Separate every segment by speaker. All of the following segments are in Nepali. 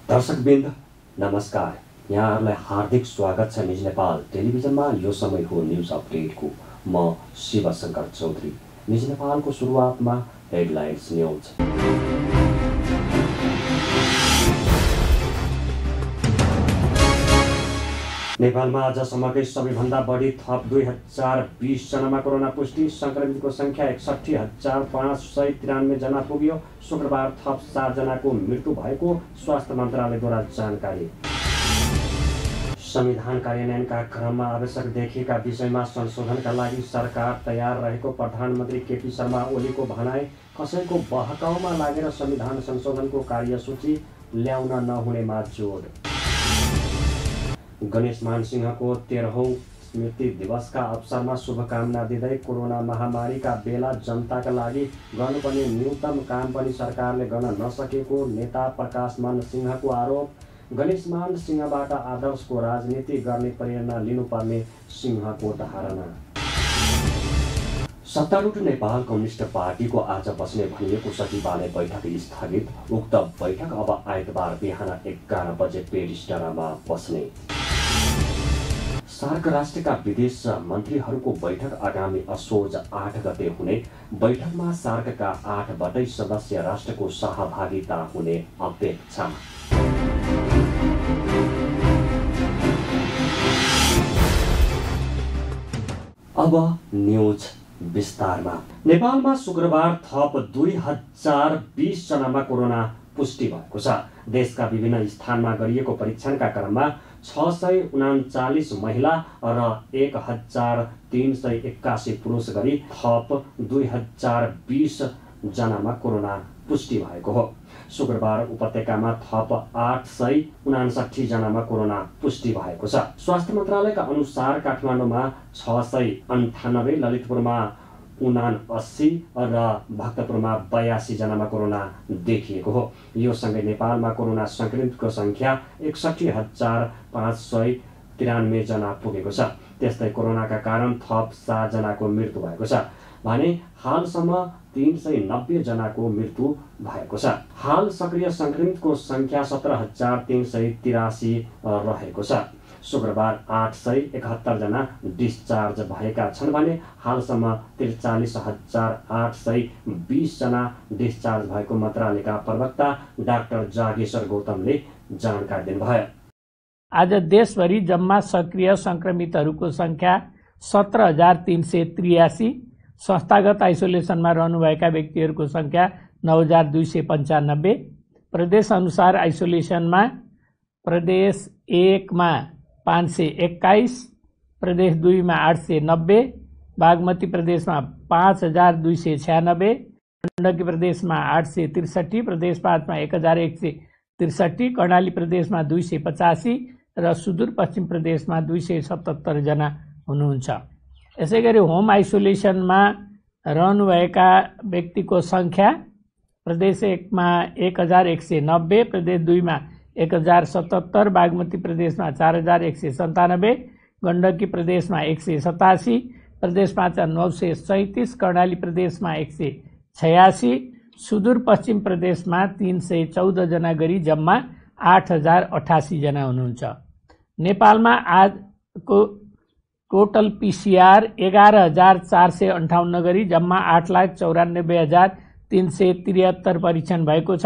Speaker 1: दर्शकवृन्द नमस्कार। यहाँहरूलाई हार्दिक स्वागत छ निज नेपाल टेलिभिजनमा। यो समय हो न्युज अपडेटको। म शिवशंकर चौधरी। निज नेपालको सुरुवातमा हेडलाइन्स न्युज। नेपालमा आजसम्मकै सबैभन्दा बढी थप 2020 जनामा कोरोना पुष्टि। संक्रमितको संख्या 61,593 जना पुग्यो। शुक्रबार थप 7 जनाको मृत्यु भएको स्वास्थ्य मन्त्रालयद्वारा जानकारी। संविधान कार्यान्वयनका क्रममा आवश्यक देखिएका विषयमा संशोधनका लागि सरकार तयार रहेको प्रधानमन्त्री केपी शर्मा ओलीको भनाई। कसैको बहकाउमा लागेर संविधान संशोधनको कार्यसूची ल्याउन नहुनेमा जोड। गणेश मानसिंहको 13औं स्मृति दिवसका अवसरमा शुभकामना दिँदै कोरोना महामारीका बेला जनताका लागि गर्नुपर्ने न्यूनतम काम पनि सरकारले गर्न नसकेको नेता प्रकाश मान सिंहको आरोप। गणेश मान सिंहबाट आदर्शको राजनीति गर्ने प्रेरणा लिनुपर्ने सिंहको धारणा। सत्तारूढ नेपाल कम्युनिस्ट पार्टीको आज बस्ने भनिएको सचिवालय बैठक स्थगित। उक्त बैठक अब आइतबार बिहान 11 बजे पेरिस डाँडामा बस्ने। सार्क राष्ट्रका विदेश मन्त्रीहरूको बैठक आगामी असोज 8 गते हुने। बैठकमा सार्कका 8 सदस्य राष्ट्रको सहभागिता हुने अपेक्षा। अब न्युज विस्तारमा। नेपालमा शुक्रबार थप 2020 जनामा कोरोना पुष्टि भएको छ। देशका विभिन्न स्थानमा गरिएको परीक्षणका क्रममा 639 महिला र 1381 पुरुष गरी थप 2020 जनामा कोरोना पुष्टि भएको हो। शुक्रबार उपत्यकामा थप 859 जनामा कोरोना पुष्टि भएको छ। स्वास्थ्य मन्त्रालयका अनुसार काठमाडौँमा 698, ललितपुरमा 79 र भक्तपुरमा 82 जनामा कोरोना देखिएको हो। यो सँगै नेपालमा कोरोना संक्रमितको संख्या 61,593 जना पुगेको छ। त्यस्तै कोरोनाका कारण थप 7 जनाको मृत्यु भएको छ भने हालसम्म 390 जनाको मृत्यु भएको छ। हाल सक्रिय संक्रमितको संख्या 17,383 रहेको छ। शुक्रबार 871 जना डिस्चार्ज भएका छन् भने हालसम्म 43,820 जना डिस्चार्ज भएको मन्त्रालयका प्रवक्ता डाक्टर जागेश्वर गौतमले जानकारी दिनुभयो।
Speaker 2: आज देशभरि जम्मा सक्रिय संक्रमितहरूको संख्या 17,383, संस्थागत आइसोलेसनमा रहनुभएका व्यक्तिहरूको संख्या 9,295। प्रदेश अनुसार आइसोलेसनमा प्रदेश 1 मा 521, प्रदेश 2 मा 890, बागमती प्रदेशमा 5,296, गण्डकी प्रदेशमा 863, प्रदेश 5 मा 1,163, कर्णाली प्रदेशमा 285 र सुदूरपश्चिम प्रदेशमा 277 जना हुनुहुन्छ। यसैगरी होम आइसोलेसनमा रहनुभएका व्यक्तिको संख्या प्रदेश 1 मा 1,190, प्रदेश 2 मा 1,077, बागमती प्रदेशमा 4,197, गण्डकी प्रदेशमा 187, प्रदेश 5 मा 937, कर्णाली प्रदेशमा 186, सुदूरपश्चिम प्रदेशमा 314 जना गरी जम्मा 8,088 जना हुनुहुन्छ। नेपालमा आजको टोटल पीसीआर 11,458 गरी जम्मा 8,94,373 परीक्षण भएको छ।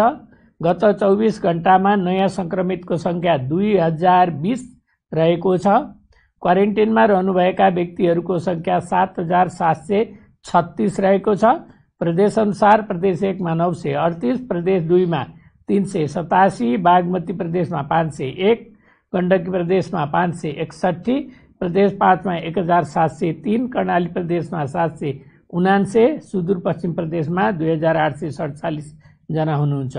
Speaker 2: गत 24 घण्टामा नयाँ संक्रमितको संख्या 2,020 रहेको छ। क्वारेन्टाइनमा रहनुभएका व्यक्तिहरूको संख्या 7,736 रहेको छ। प्रदेश अनुसार प्रदेश 1 मा 938, प्रदेश 2 मा 387, बागमती प्रदेशमा 501, गण्डकी प्रदेशमा 561, प्रदेश 5 मा 1,703, कर्णाली प्रदेशमा 779, सुदूरपश्चिम प्रदेशमा 2,847 जना हुनुहुन्छ।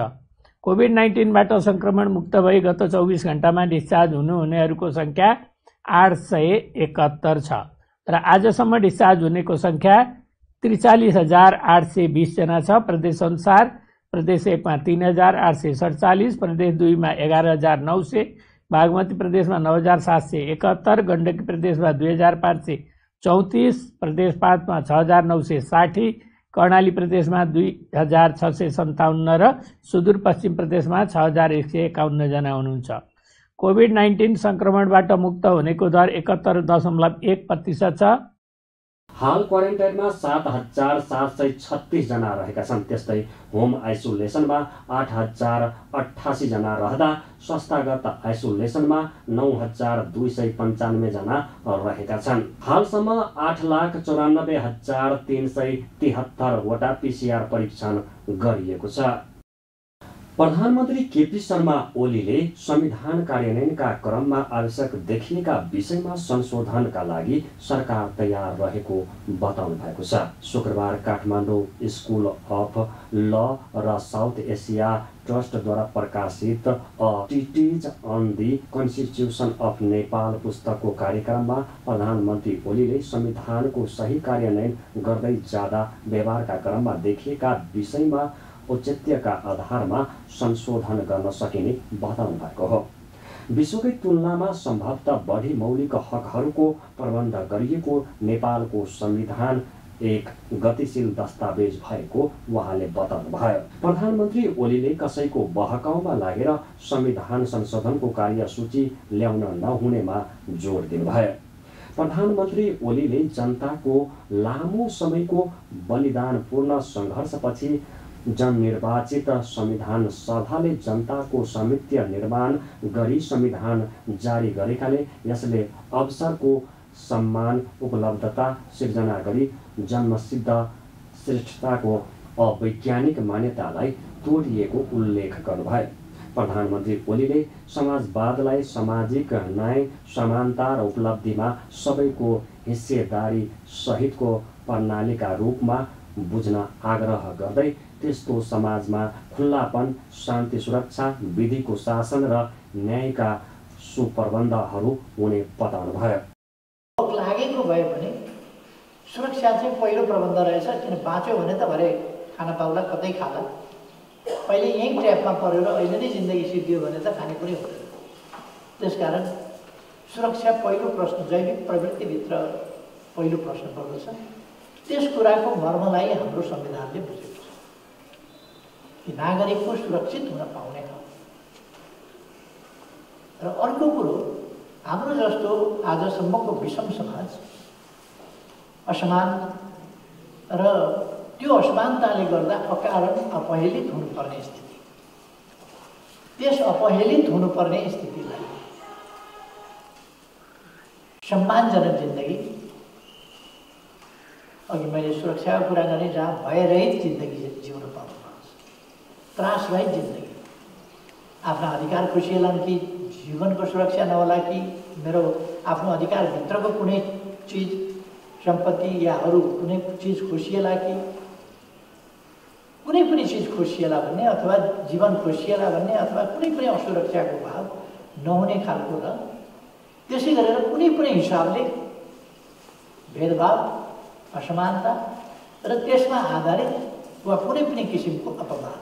Speaker 2: कोभिड-19बाट संक्रमण मुक्त भई गत 24 घण्टामा डिस्चार्ज हुनेहरूको संख्या 871 छ र आजसम्म डिस्चार्ज हुनेको संख्या 43,820 जना छ। प्रदेश अनुसार प्रदेश 1 मा 3,847, प्रदेश 2 मा 11,900, बागमती प्रदेशमा 9,771, गण्डकी प्रदेशमा 2,534, प्रदेश 5 मा 6,960, कर्णाली प्रदेशमा 2657 र सुदूरपश्चिम प्रदेशमा 6151 जना हुनुहुन्छ। कोभिड-19 संक्रमणबाट मुक्त हुनेको दर 71.1% छ।
Speaker 1: हाल क्वारेन्टाइनमा 7736 जना रहेका छन्। त्यस्तै होम आइसोलेसनमा 8088 जना रहँदा संस्थागत आइसोलेसनमा 9295 जना रहेका छन्। हालसम्म 8,94,373 वटा PCR परीक्षण गरिएको छ। प्रधानमन्त्री केपी शर्मा ओलीले संविधान कार्यान्वयनका क्रममा आवश्यक देखिएका विषयमा संशोधनका लागि सरकार तयार रहेको बताउनु भएको छ। शुक्रबार काठमाडौँ स्कुल अफ ल र साउथ एसिया ट्रस्टद्वारा प्रकाशित a treatise on the constitution of Nepal पुस्तकको कार्यक्रममा प्रधानमन्त्री ओलीले संविधानको सही कार्यान्वयन गर्दै जाँदा व्यवहारका क्रममा देखिएका विषयमा औचित्यका आधारमा संशोधन गर्न सकिने बताउनु भएको हो। विश्वकै तुलनामा सम्भवतः बढी मौलिक हकहरूको प्रबन्ध गरिएको नेपालको संविधान एक गतिशील दस्तावेज भएको उहाँले बताउनुभयो। प्रधानमन्त्री ओलीले कसैको बहकाउमा लागेर संविधान संशोधनको कार्यसूची ल्याउन नहुनेमा जोड दिनुभयो। प्रधानमन्त्री ओलीले जनताको लामो समयको बलिदानपूर्ण सङ्घर्षपछि जननिर्वाचित संविधान सभाले जनताको सामिप्य निर्माण गरी संविधान जारी गरेकाले यसले अवसरको सम्मान उपलब्धता सिर्जना गरी जन्मसिद्ध श्रेष्ठताको अवैज्ञानिक मान्यतालाई तोडिएको उल्लेख गर्नुभयो। प्रधानमन्त्री ओलीले समाजवादलाई सामाजिक न्याय समानता र उपलब्धिमा सबैको हिस्सेदारी सहितको प्रणालीका रूपमा बुझ्न आग्रह गर्दै त्यस्तो समाजमा खुल्लापन, शान्ति, सुरक्षा, विधिको शासन र न्यायका सुप्रबन्धहरू हुने बताउनुभयो।
Speaker 3: लागेको भए पनि सुरक्षा चाहिँ पहिलो प्रबन्ध रहेछ। किन बाँच्यो भने त भरे खाना पाउला, कतै खाला। पहिले यहीँ ट्र्यापमा परेर अहिले नै जिन्दगी सिद्धियो भने त खाने कुरै हुँदैन। त्यसकारण सुरक्षा पहिलो प्रश्न, जैविक प्रवृत्तिभित्र पहिलो प्रश्न पर्दछ। त्यस कुराको मर्मलाई हाम्रो संविधानले बुझेको छ कि नागरिकको सुरक्षित हुन पाउने हो। र अर्को कुरो, हाम्रो जस्तो आजसम्मको विषम समाज असमान र त्यो असमानताले गर्दा अकारण अपहेलित हुनुपर्ने स्थिति, त्यस अपहेलित हुनुपर्ने स्थितिलाई सम्मानजनक जिन्दगी, अघि मैले सुरक्षाको कुरा गरेँ, जहाँ भयरहित जिन्दगी जिउन पाउनुपर्छ, त्रासरहित जिन्दगी, आफ्ना अधिकार खुसिएलान् कि जीवनको सुरक्षा नहोला कि मेरो आफ्नो अधिकारभित्रको कुनै चिज सम्पत्ति या अरू कुनै चिज खुसिएला कि कुनै पनि चिज खुसिएला भन्ने, अथवा जीवन खुसिएला भन्ने, अथवा कुनै पनि असुरक्षाको भाव नहुने खालको र त्यसै गरेर कुनै पनि हिसाबले भेदभाव, असमानता र त्यसमा आधारित वा कुनै पनि किसिमको अपमान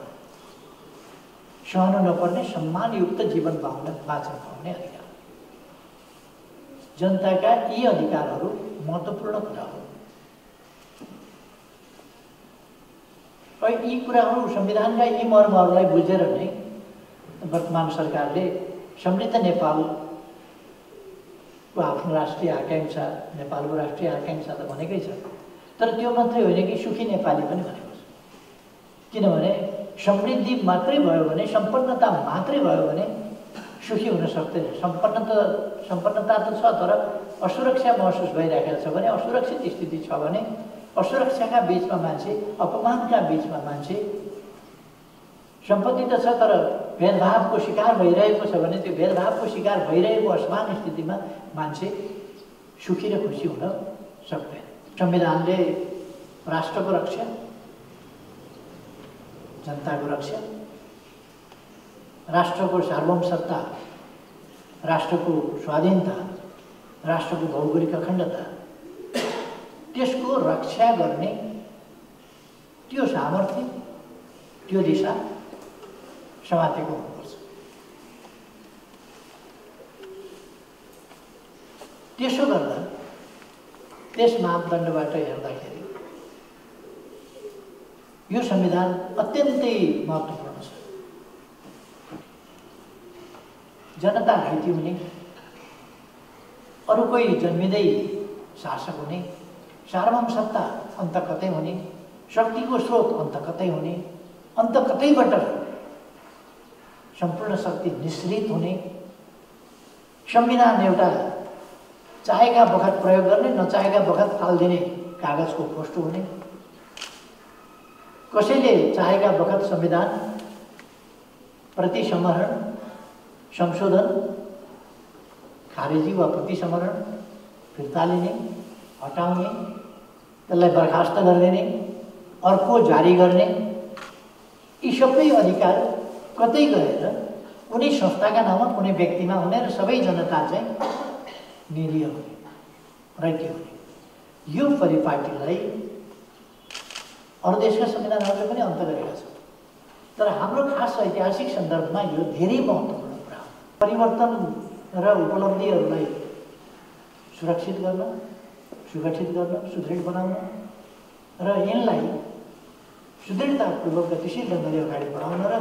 Speaker 3: सहन नपर्ने सम्मानयुक्त जीवन बाँच्न पाउने अधिकार। जनताका यी अधिकारहरू महत्त्वपूर्ण कुरा हो। यी कुराहरू, संविधानका यी मर्महरूलाई बुझेर नै वर्तमान सरकारले समृद्ध नेपालको आफ्नो राष्ट्रिय आकांक्षा, नेपालको राष्ट्रिय आकांक्षा त भनेकै छ, तर त्यो मात्रै होइन कि सुखी नेपाली पनि भनेको छ। किनभने समृद्धि मात्रै भयो भने, सम्पन्नता मात्रै भयो भने सुखी हुन सक्दैन। सम्पन्नता त छ, तर असुरक्षा महसुस भइरहेको छ भने, असुरक्षित स्थिति छ भने, असुरक्षाका बिचमा मान्छे, अपमानका बिचमा मान्छे, सम्पत्ति त छ तर भेदभावको शिकार भइरहेको छ भने, त्यो भेदभावको शिकार भइरहेको असमान स्थितिमा मान्छे सुखी र खुसी हुन सक्दैन। संविधानले राष्ट्रको रक्षा, जनताको रक्षा, राष्ट्रको सार्वभौमसत्ता, राष्ट्रको स्वाधीनता, राष्ट्रको भौगोलिक अखण्डता, त्यसको रक्षा गर्ने त्यो सामर्थ्य, त्यो दिशा समातेको हुनुपर्छ। त्यसो गर्दा त्यस मापदण्डबाट हेर्दाखेरि यो संविधान अत्यन्तै महत्त्वपूर्ण छ। जनता घाइते हुने, अरू कोही जन्मिँदै शासक हुने, सार्वभौम सत्ता अन्त कतै हुने, शक्तिको स्रोत अन्त कतै हुने, अन्त कतैबाट सम्पूर्ण शक्ति निश्रित हुने, संविधान एउटा चाहेका बखत प्रयोग गर्ने, नचाहेका बखत फालिदिने कागजको पोस्टो हुने, कसैले चाहेका बखत संविधान प्रतिसंहरण, संशोधन, खारेजी वा प्रतिसंहरण फिर्ता लिने, हटाउने, त्यसलाई बर्खास्त गरिदिने, अर्को जारी गर्ने, यी सबै अधिकार कतै गएर कुनै संस्थाका नाममा कुनै व्यक्तिमा हुने र सबै जनता चाहिँ निरीह हुने, रैट्य हुने। यो परिपाटीलाई अरू देशका संविधानहरूले पनि अन्त गरेका छन्, तर हाम्रो खास ऐतिहासिक सन्दर्भमा यो धेरै महत्त्वपूर्ण कुरा हो। परिवर्तन र उपलब्धिहरूलाई सुरक्षित गर्न, सुगठित गर्न, सुदृढ बनाउन र यिनलाई सुदृढतापूर्वक गतिशील ढङ्गले अगाडि बढाउन र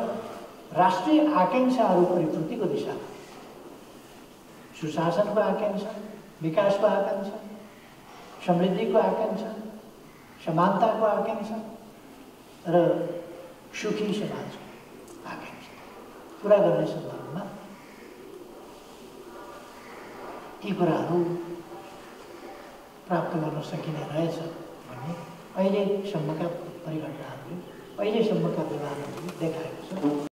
Speaker 3: राष्ट्रिय आकाङ्क्षाहरू परिपूर्तिको दिशामा सुशासनको आकाङ्क्षा, विकासको आकाङ्क्षा, समृद्धिको आकाङ्क्षा, समानताको आकाङ्क्षा र सुखी समाजको आकाङ्क्षा पुरा गर्ने सन्दर्भमा यी कुराहरू प्राप्त गर्न सकिने रहेछ भन्ने अहिलेसम्मका परिघटनाहरूले, अहिलेसम्मका व्यवहारहरूले देखाएको छ।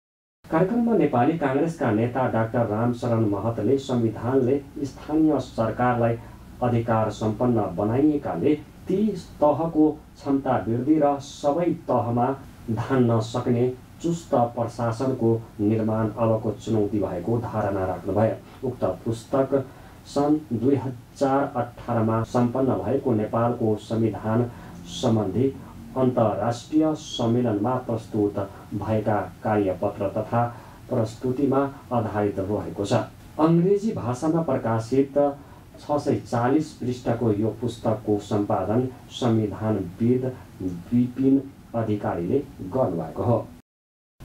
Speaker 1: कार्यक्रममा नेपाली काङ्ग्रेसका नेता डाक्टर रामशरण महतले संविधानले स्थानीय सरकारलाई अधिकार सम्पन्न बनाइएकाले ती तहको क्षमता वृद्धि र सबै तहमा धान्न सक्ने चुस्त प्रशासनको निर्माण अबको चुनौती भएको धारणा राख्नुभयो। उक्त पुस्तक सन् 2018मा सम्पन्न भएको नेपालको संविधान सम्बन्धी अन्तर्राष्ट्रिय सम्मेलनमा प्रस्तुत भएका कार्यपत्र तथा प्रस्तुतिमा आधारित रहेको छ। अङ्ग्रेजी भाषामा प्रकाशित 640 पृष्ठको यो पुस्तकको सम्पादन संविधानविद विपिन अधिकारीले गर्नुभएको हो।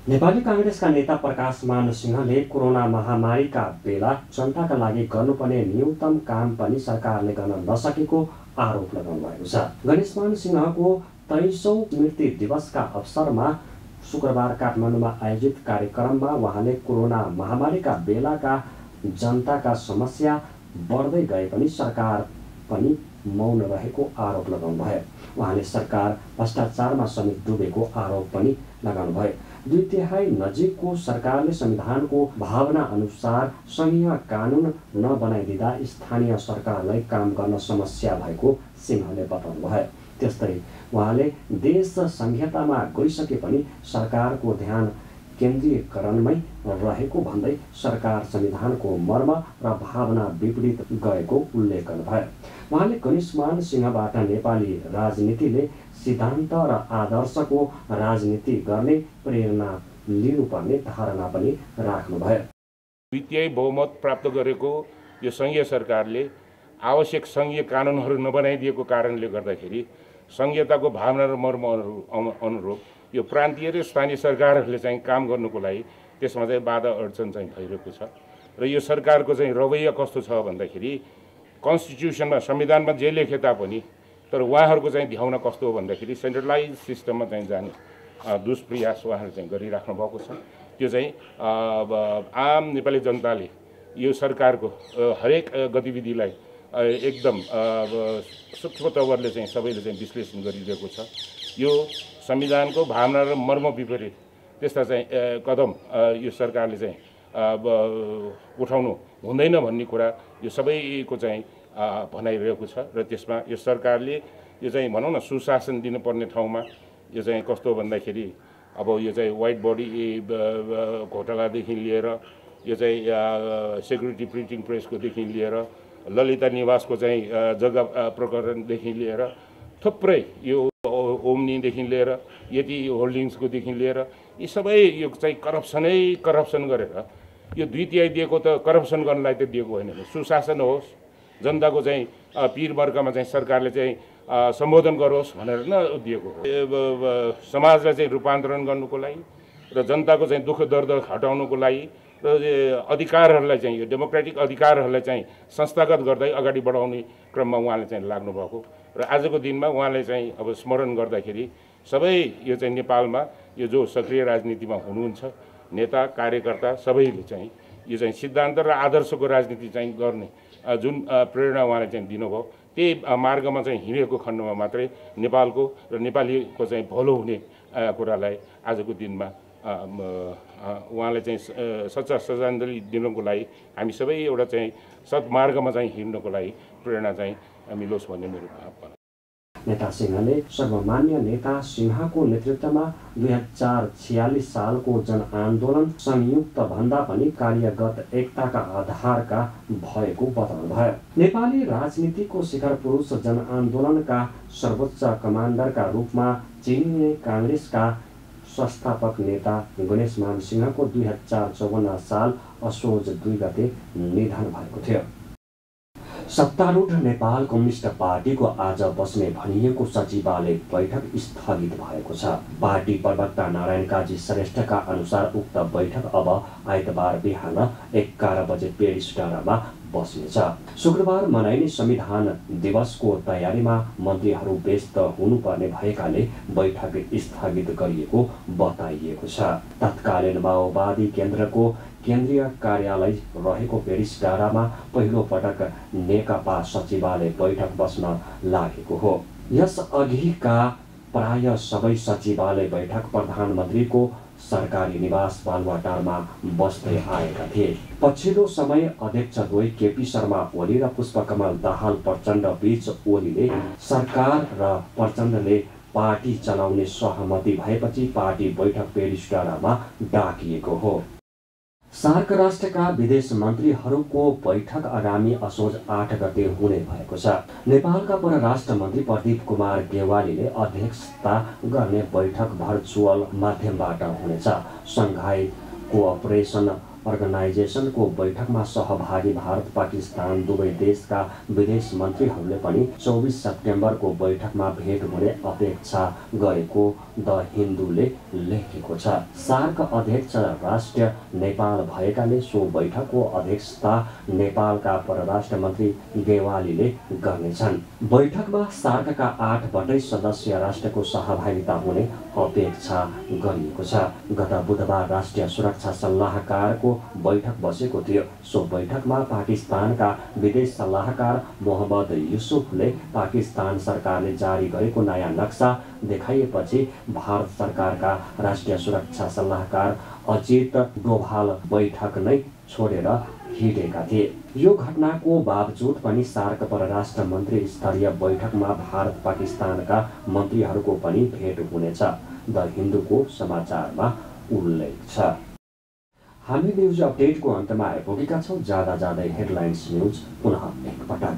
Speaker 1: नेपाली काङ्ग्रेसका नेता प्रकाशमान सिंहले कोरोना महामारीका बेला जनताका लागि गर्नुपर्ने न्यूनतम काम पनि सरकारले गर्न नसकेको आरोप लगाउनु भएको छ। गणेशमान सिंहको 23औं मृत्यु दिवसका अवसरमा शुक्रबार काठमाडौँमा आयोजित कार्यक्रममा उहाँले कोरोना महामारीका बेलाका जनताका समस्या बढ्दै गए पनि सरकार पनि मौन रहेको आरोप लगाउनुभयो। उहाँले सरकार भ्रष्टाचारमा समेत डुबेको आरोप पनि लगाउनुभयो। 2/3 नजिकको सरकारले संविधानको भावना अनुसार संघीय कानुन नबनाइदिँदा स्थानीय सरकारलाई काम गर्न समस्या भएको सिंहले बताउनुभयो। त्यस्तै उहाँले देश संहितामा गइसके पनि सरकारको ध्यान केन्द्रीयकरणमै रहेको भन्दै सरकार संविधानको मर्म र भावना विपरीत गएको उल्लेख गर्नुभयो। उहाँले गणेशमान सिंहबाट नेपाली राजनीतिले सिद्धान्त र आदर्शको राजनीति गर्ने प्रेरणा लिनुपर्ने धारणा पनि राख्नुभयो।
Speaker 4: द्वितीय बहुमत प्राप्त गरेको यो संघीय सरकारले आवश्यक संघीय कानुनहरू नबनाइदिएको कारणले गर्दाखेरि संघीयताको भावना र मर्म अनुरूप यो प्रान्तीय र स्थानीय सरकारहरूले चाहिँ काम गर्नुको लागि त्यसमा चाहिँ बाधा अडचन चाहिँ भइरहेको छ। र यो सरकारको चाहिँ रवैया कस्तो छ भन्दाखेरि कन्स्टिट्युसनमा संविधानमा जे लेखे तापनि तर उहाँहरूको चाहिँ ध्याउन कस्तो हो भन्दाखेरि सेन्ट्रलाइज सिस्टममा चाहिँ जाने दुष्प्रयास उहाँहरूले चाहिँ गरिराख्नु भएको छ। त्यो चाहिँ आम नेपाली जनताले यो सरकारको हरेक गतिविधिलाई एकदम सूक्ष्म तवरले चाहिँ सबैले चाहिँ विश्लेषण गरिरहेको छ। यो संविधानको भावना र मर्म विपरीत त्यस्ता चाहिँ कदम यो सरकारले चाहिँ उठाउनु हुँदैन भन्ने कुरा यो सबैको चाहिँ भनाइरहेको छ। र त्यसमा यो सरकारले यो चाहिँ भनौँ न सुशासन दिनुपर्ने ठाउँमा यो चाहिँ कस्तो भन्दाखेरि अब यो चाहिँ वाइट बडी घोटालादेखि लिएर यो चाहिँ सेक्युरिटी प्रिन्टिङ प्रेसकोदेखि लिएर ललिता निवासको चाहिँ जग्गा प्रकरणदेखि लिएर थुप्रै यो ओम्नीदेखि लिएर यति होल्डिङ्सकोदेखि लिएर यी सबै यो चाहिँ करप्सन गरेर यो 2/3 दिएको त करप्सन गर्नलाई त दिएको होइन। सुशासन होस्, जनताको चाहिँ पीर वर्गमा चाहिँ सरकारले चाहिँ सम्बोधन गरोस् भनेर न दिएको हो। समाजलाई चाहिँ रूपान्तरण गर्नुको लागि र जनताको चाहिँ दुःख दर्द हटाउनुको लागि र अधिकारहरूलाई चाहिँ यो डेमोक्रेटिक अधिकारहरूलाई चाहिँ संस्थागत गर्दै अगाडि बढाउने क्रममा उहाँले चाहिँ लाग्नुभएको र आजको दिनमा उहाँले चाहिँ अब स्मरण गर्दाखेरि सबै यो चाहिँ नेपालमा यो जो सक्रिय राजनीतिमा हुनुहुन्छ नेता कार्यकर्ता सबैले चाहिँ यो चाहिँ सिद्धान्त र आदर्शको राजनीति चाहिँ गर्ने जुन प्रेरणा उहाँले चाहिँ दिनुभयो त्यही मार्गमा चाहिँ हिँडेको खण्डमा मात्रै नेपालको र नेपालीको चाहिँ भलो हुने कुरालाई आजको दिनमा उहाँले चाहिँ सच्चा श्रद्धाञ्जली दिनुको लागि हामी सबै एउटा चाहिँ सत्मार्गमा चाहिँ हिँड्नको लागि प्रेरणा चाहिँ मिलोस् भन्ने मेरो भावना।
Speaker 1: नेता सिंहले सर्वमान्य नेता सिंहको नेतृत्वमा 2046 सालको जनआन्दोलन संयुक्त भन्दा पनि कार्यगत एकताका आधारका भएको बताउनुभयो। नेपाली राजनीतिको शिखर पुरुष जनआन्दोलनका सर्वोच्च कमान्डरका रूपमा चिनिने काङ्ग्रेसका संस्थापक नेता गणेशमान सिंहको 2054 साल असोज 2 गते निधन भएको थियो। सत्तारूढ नेपाल कम्युनिस्ट पार्टीको आज बस्ने भनिएको सचिवालय बैठक स्थगित भएको छ। पार्टी प्रवक्ता नारायण काजी श्रेष्ठका अनुसार उक्त बैठक अब आइतबार बिहान 11 बजे पेरिस डाँडामा बस्नेछ। शुक्रबार मनाइने संविधान दिवसको तयारीमा मन्त्रीहरू व्यस्त हुनुपर्ने भएकाले बैठक स्थगित गरिएको बताइएको छ। तत्कालीन माओवादी केन्द्रको केन्द्रीय कार्यालय रहेको पेरिस डाँडामा पहिलो पटक नेकपा सचिवालय बैठक बस्न लागेको हो। यस अघिका प्राय सबै सचिवालय बैठक प्रधानमन्त्रीको सरकारी निवास बालुवाटारमा बस्दै आएका थिए। पछिल्लो समय अध्यक्षद्वय केपी शर्मा ओली र पुष्पकमल दाहाल प्रचण्ड बीच ओलीले सरकार र प्रचण्डले पार्टी चलाउने सहमति भएपछि पार्टी बैठक पेरिस डाँडामा डाकिएको हो। सार्क राष्ट्रका विदेश मन्त्रीहरूको बैठक आगामी असोज 8 गते हुने भएको छ। नेपालका परराष्ट्र मन्त्री प्रदीप कुमार गेवालीले अध्यक्षता गर्ने बैठक भर्चुअल माध्यमबाट हुनेछ। सङ्घाई कोअपरेसन अर्गनाइजेसनको बैठकमा सहभागी भारत पाकिस्तान दुवै देशका विदेश मन्त्रीहरूले पनि 24 सेप्टेम्बरको बैठकमा भेट हुने अपेक्षा गरेको द हिन्दूले लेखेको छ। सार्क अध्यक्ष राष्ट्र नेपाल भएकाले सो बैठकको अध्यक्षता नेपालका परराष्ट्र मन्त्री गेवालीले गर्नेछन्। बैठकमा सार्कका 8 सदस्य राष्ट्रको सहभागिता हुने अपेक्षा गरिएको छ। गत बुधबार राष्ट्रिय सुरक्षा सल्लाहकारको बैठक बसेको थियो। सो बैठकमा पाकिस्तानका विदेश सल्लाहकार मोहम्मद युसुफले पाकिस्तान सरकारले जारी गरेको नयाँ नक्सा देखाइएपछि भारत सरकारका राष्ट्रिय सुरक्षा सल्लाहकार अजित डोभाल बैठक नै छोडेर हिँडेका थिए। यो घटनाको बावजुद पनि सार्क परराष्ट्र मन्त्री स्तरीय बैठकमा भारत पाकिस्तानका मन्त्रीहरूको पनि भेट हुनेछ। द हिन्दूको समाचारमा उल्लेख छ। हामी न्युज अपडेटको अन्तमा आइपुगेका छौँ। जाँदा जाँदै हेडलाइन्स न्युज पुनः एकपटक।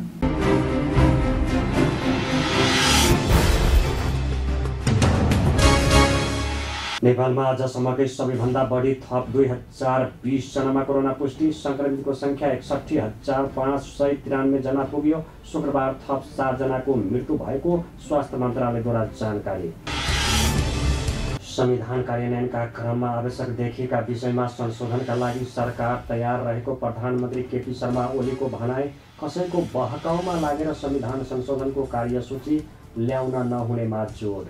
Speaker 1: नेपालमा आजसम्मकै सबैभन्दा बढी थप 2020 जनामा कोरोना पुष्टि। संक्रमितको संख्या 61,593 जना पुग्यो। शुक्रबार थप 7 जनाको मृत्यु भएको स्वास्थ्य मन्त्रालयद्वारा जानकारी। संविधान कार्यान्वयनका क्रममा आवश्यक देखिएका विषयमा संशोधनका लागि सरकार तयार रहेको प्रधानमन्त्री केपी शर्मा ओलीको भनाई। कसैको बहकाउमा लागेर संविधान संशोधनको कार्यसूची ल्याउन नहुनेमा जोड।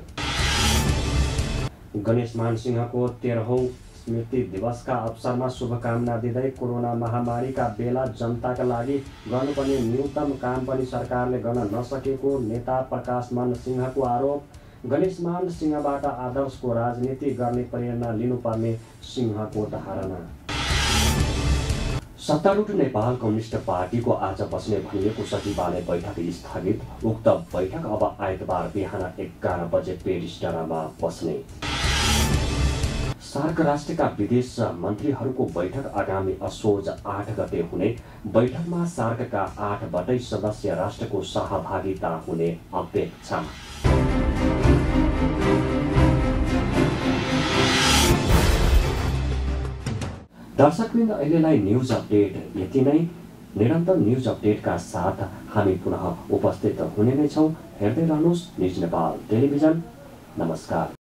Speaker 1: गणेशमान सिंहको 13औं स्मृति दिवसका अवसरमा शुभकामना दिँदै कोरोना महामारीका बेला जनताका लागि गर्नुपर्ने न्यूनतम काम पनि सरकारले गर्न नसकेको नेता प्रकाशमान सिंहको आरोप। गणेशमान सिंहबाट आदर्शको राजनीति गर्ने प्रेरणा लिनुपर्ने सिंहको धारणा। सत्तारूढ नेपाल कम्युनिस्ट पार्टीको आज बस्ने भनिएको सचिवालय बैठक स्थगित। उक्त बैठक अब आइतबार बिहान 11 बजे पेरिस डाँडामा बस्ने। सार्क राष्ट्रका विदेश मन्त्रीहरूको बैठक आगामी असोज 8 गते हुने। बैठकमा सार्कका 8 सदस्य राष्ट्रको सहभागिता हुने अपेक्षा। दर्शकवृन्द, अहिलेलाई न्युज अपडेट यति नै। निरन्तर न्युज अपडेटका साथ हामी पुनः उपस्थित हुने नै छौँ। हेर्दै रहनुहोस् न्युज नेपाल टेलिभिजन। नमस्कार।